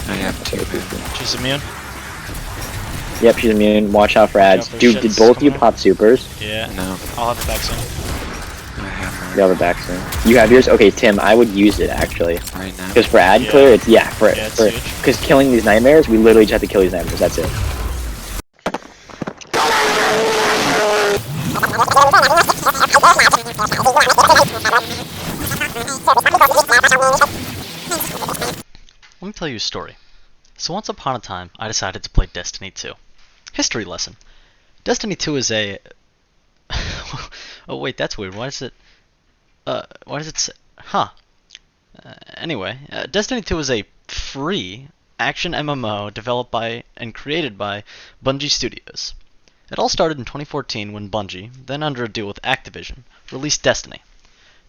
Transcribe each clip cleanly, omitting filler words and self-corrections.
I have 2 men. She's immune? Yep, she's immune. Watch out for ads. out for Dude, did shits both of you coming pop supers? Yeah. No, I'll have it back soon. I have her You'll have it back soon. You have yours? Okay, Tim, I would use it, actually. right now. Because for ad Yeah. clear, it's, it's huge. because killing these nightmares, we literally just have to kill these nightmares, that's it. Let me tell you a story. So once upon a time, I decided to play Destiny 2. History lesson. Destiny 2 is a... oh wait, that's weird. Why does it say... Huh. Anyway, Destiny 2 is a free action MMO developed by and created by Bungie Studios. It all started in 2014 when Bungie, then under a deal with Activision, released Destiny.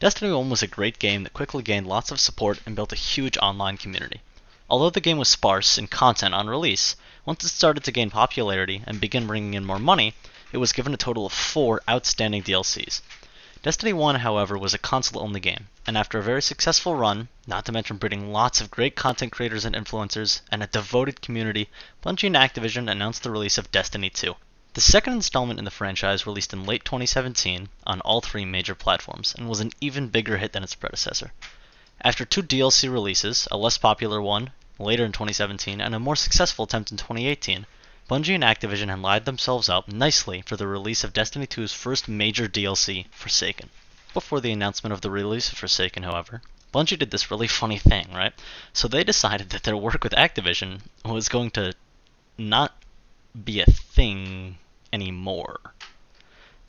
Destiny 1 was a great game that quickly gained lots of support and built a huge online community. Although the game was sparse in content on release, once it started to gain popularity and begin bringing in more money, it was given a total of 4 outstanding DLCs. Destiny 1, however, was a console-only game, and after a very successful run, not to mention breeding lots of great content creators and influencers, and a devoted community, Bungie and Activision announced the release of Destiny 2. The second installment in the franchise released in late 2017 on all 3 major platforms, and was an even bigger hit than its predecessor. After 2 DLC releases, a less popular one later in 2017, and a more successful attempt in 2018, Bungie and Activision had lined themselves up nicely for the release of Destiny 2's first major DLC, Forsaken. Before the announcement of the release of Forsaken, however, Bungie did this really funny thing, right? So they decided that their work with Activision was going to not be a thing anymore.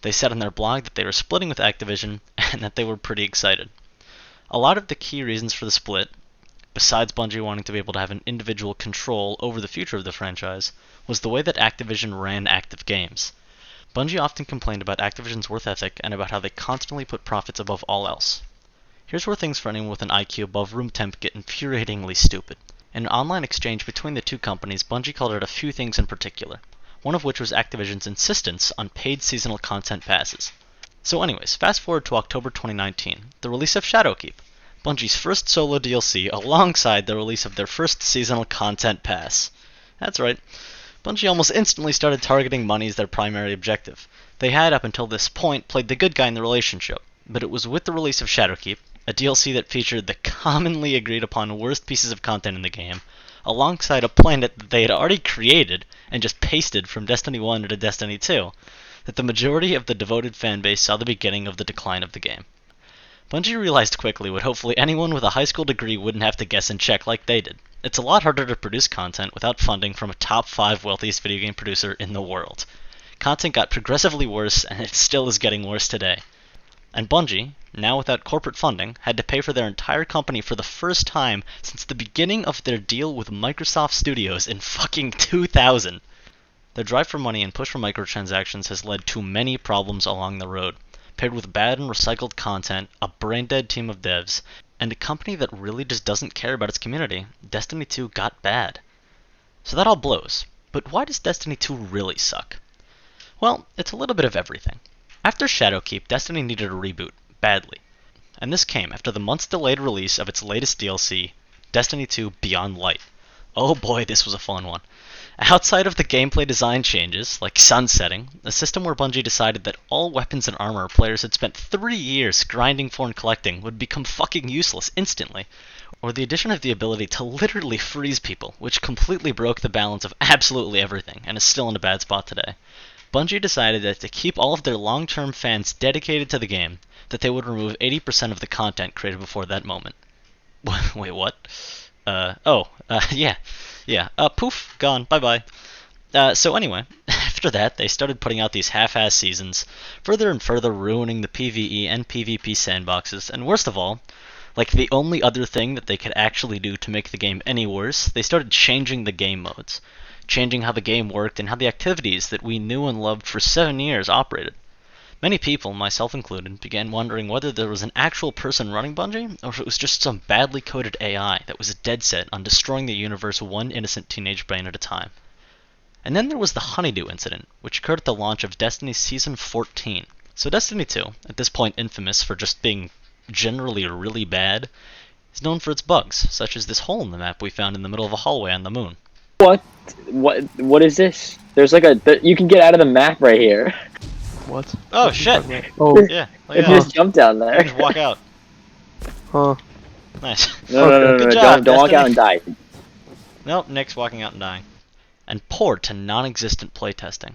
They said on their blog that they were splitting with Activision and that they were pretty excited. A lot of the key reasons for the split, besides Bungie wanting to be able to have an individual control over the future of the franchise, was the way that Activision ran active games. Bungie often complained about Activision's work ethic and about how they constantly put profits above all else. Here's where things for anyone with an IQ above room temp get infuriatingly stupid. In an online exchange between the two companies, Bungie called out a few things in particular, one of which was Activision's insistence on paid seasonal content passes. So anyways, fast forward to October 2019, the release of Shadowkeep, Bungie's first solo DLC alongside the release of their first seasonal content pass. That's right, Bungie almost instantly started targeting money as their primary objective. They had, up until this point, played the good guy in the relationship, but it was with the release of Shadowkeep, a DLC that featured the commonly agreed upon worst pieces of content in the game, alongside a planet that they had already created and just pasted from Destiny 1 into Destiny 2, that the majority of the devoted fanbase saw the beginning of the decline of the game. Bungie realized quickly what hopefully anyone with a high school degree wouldn't have to guess and check like they did. It's a lot harder to produce content without funding from a top 5 wealthiest video game producer in the world. Content got progressively worse, and it still is getting worse today. And Bungie, now without corporate funding, had to pay for their entire company for the first time since the beginning of their deal with Microsoft Studios in fucking 2000. Their drive for money and push for microtransactions has led to many problems along the road, paired with bad and recycled content, a brain-dead team of devs, and a company that really just doesn't care about its community. Destiny 2 got bad. So that all blows. But why does Destiny 2 really suck? Well, it's a little bit of everything. After Shadowkeep, Destiny needed a reboot, badly. And this came after the months delayed release of its latest DLC, Destiny 2 Beyond Light. Oh boy, this was a fun one. Outside of the gameplay design changes, like sunsetting, a system where Bungie decided that all weapons and armor players had spent 3 years grinding for and collecting would become fucking useless instantly, or the addition of the ability to literally freeze people, which completely broke the balance of absolutely everything, and is still in a bad spot today. Bungie decided that to keep all of their long-term fans dedicated to the game, that they would remove 80% of the content created before that moment. Wait, what? Yeah. Poof, gone, bye-bye. So anyway, after that, they started putting out these half-ass seasons, further and further ruining the PvE and PvP sandboxes, and worst of all, like the only other thing that they could actually do to make the game any worse, they started changing the game modes, changing how the game worked and how the activities that we knew and loved for 7 years operated. Many people, myself included, began wondering whether there was an actual person running Bungie, or if it was just some badly coded AI that was dead set on destroying the universe one innocent teenage brain at a time. And then there was the Honeydew incident, which occurred at the launch of Destiny Season 14. So Destiny 2, at this point infamous for just being generally really bad, is known for its bugs, such as this hole in the map we found in the middle of a hallway on the moon. What? What is this? There's like you can get out of the map right here. What? Oh, What are you shit. talking about? Oh, Yeah, look If at you that. just jump down You there. can just walk out. huh. Nice. No, no, no, no, Good no, job, don't walk out Destiny. and die. Nope, Nick's walking out and dying. And poor to non-existent playtesting.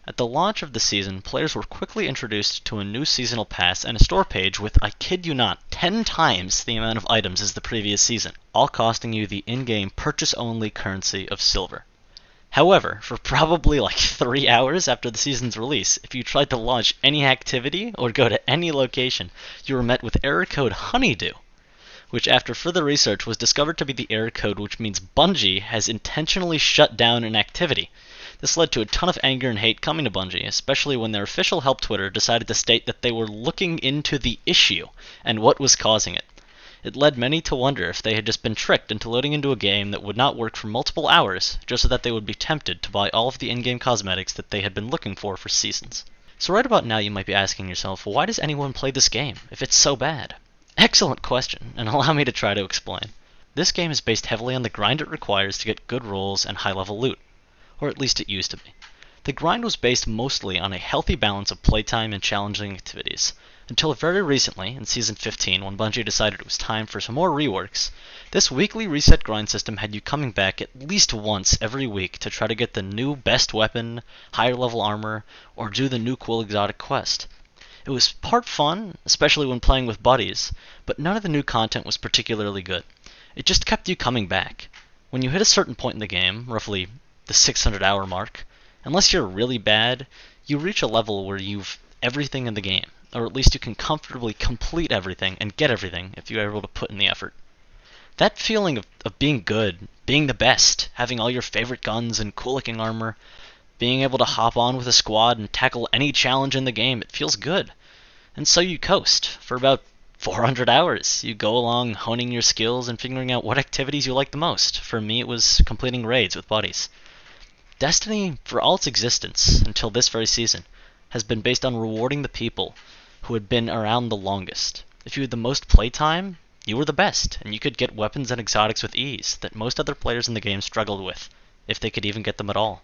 At the launch of the season, players were quickly introduced to a new seasonal pass and a store page with, I kid you not, 10 times the amount of items as the previous season, all costing you the in-game purchase-only currency of silver. However, for probably like 3 hours after the season's release, if you tried to launch any activity or go to any location, you were met with error code Honeydew, which after further research was discovered to be the error code which means Bungie has intentionally shut down an activity. This led to a ton of anger and hate coming to Bungie, especially when their official help Twitter decided to state that they were looking into the issue and what was causing it. It led many to wonder if they had just been tricked into loading into a game that would not work for multiple hours, just so that they would be tempted to buy all of the in-game cosmetics that they had been looking for seasons. So right about now you might be asking yourself, why does anyone play this game if it's so bad? Excellent question, and allow me to try to explain. This game is based heavily on the grind it requires to get good rolls and high-level loot. Or at least it used to be. The grind was based mostly on a healthy balance of playtime and challenging activities, until very recently, in Season 15, when Bungie decided it was time for some more reworks. This weekly reset grind system had you coming back at least once every week to try to get the new best weapon, higher level armor, or do the new cool exotic quest. It was part fun, especially when playing with buddies, but none of the new content was particularly good. It just kept you coming back. When you hit a certain point in the game, roughly the 600-hour mark, unless you're really bad, you reach a level where you've everything in the game, or at least you can comfortably complete everything and get everything if you're able to put in the effort. That feeling of being good, being the best, having all your favorite guns and cool-looking armor, being able to hop on with a squad and tackle any challenge in the game, it feels good. And so you coast for about 400 hours. You go along honing your skills and figuring out what activities you like the most. For me, it was completing raids with buddies. Destiny, for all its existence until this very season, has been based on rewarding the people who had been around the longest. If you had the most playtime, you were the best, and you could get weapons and exotics with ease that most other players in the game struggled with, if they could even get them at all.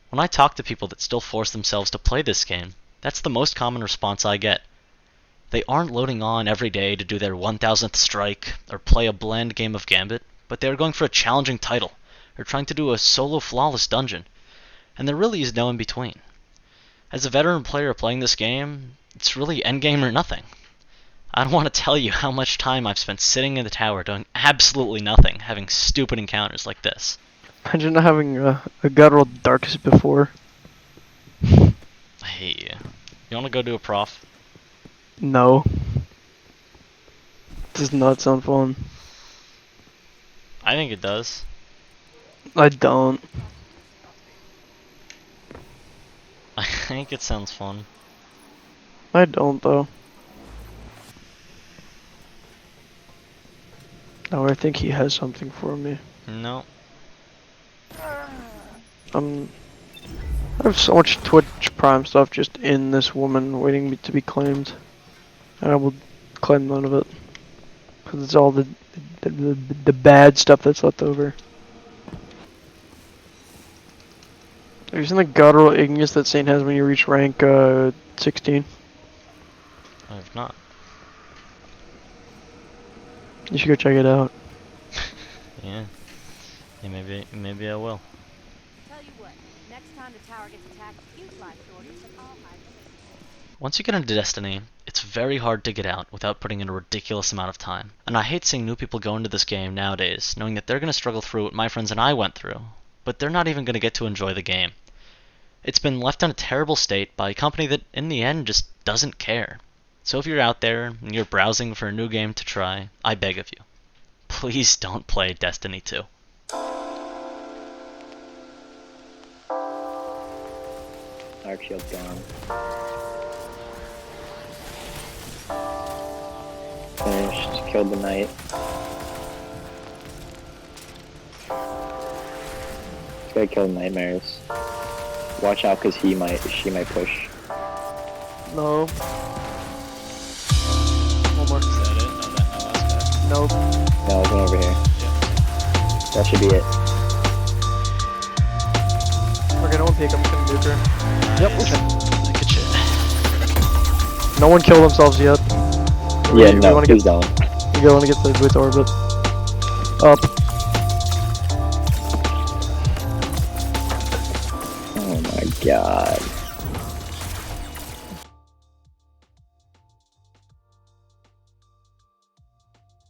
When I talk to people that still force themselves to play this game, that's the most common response I get. They aren't loading on every day to do their 1000th strike or play a bland game of Gambit, but they are going for a challenging title, or trying to do a solo flawless dungeon, and there really is no in between. As a veteran player playing this game, it's really endgame or nothing. I don't want to tell you how much time I've spent sitting in the tower doing absolutely nothing, having stupid encounters like this. Imagine not having a guttural darkest before. I hate you. You want to go do a prof? No. Does not sound fun. I think it does. I don't. I think it sounds fun. I don't though. No, I think he has something for me. No. I have so much Twitch Prime stuff just in this woman waiting to be claimed, and I will claim none of it because it's all the bad stuff that's left over. Have you seen the guttural ignis that Saint has when you reach rank 16? I have not. You should go check it out. Yeah. Yeah, maybe I will. Tell you what, next time the tower gets attacked, use life shorters and I'll hide them. Once you get into Destiny, it's very hard to get out without putting in a ridiculous amount of time. And I hate seeing new people go into this game nowadays, knowing that they're going to struggle through what my friends and I went through, but they're not even going to get to enjoy the game. It's been left in a terrible state by a company that, in the end, just doesn't care. So if you're out there and you're browsing for a new game to try, I beg of you, please don't play Destiny 2. Dark shield's gone. Finished. Killed the knight. This guy killed nightmares. Watch out, cause she might push. No. One more. Is that it? No, that's Nope. No, there's one over here. That should be it. Okay, no one peek. I'm just gonna nuke her. Yep. Okay. Good shit. No one killed themselves yet. Yeah, we no, wanna please get, don't. You want to get the with orbit. Up. Oh my god.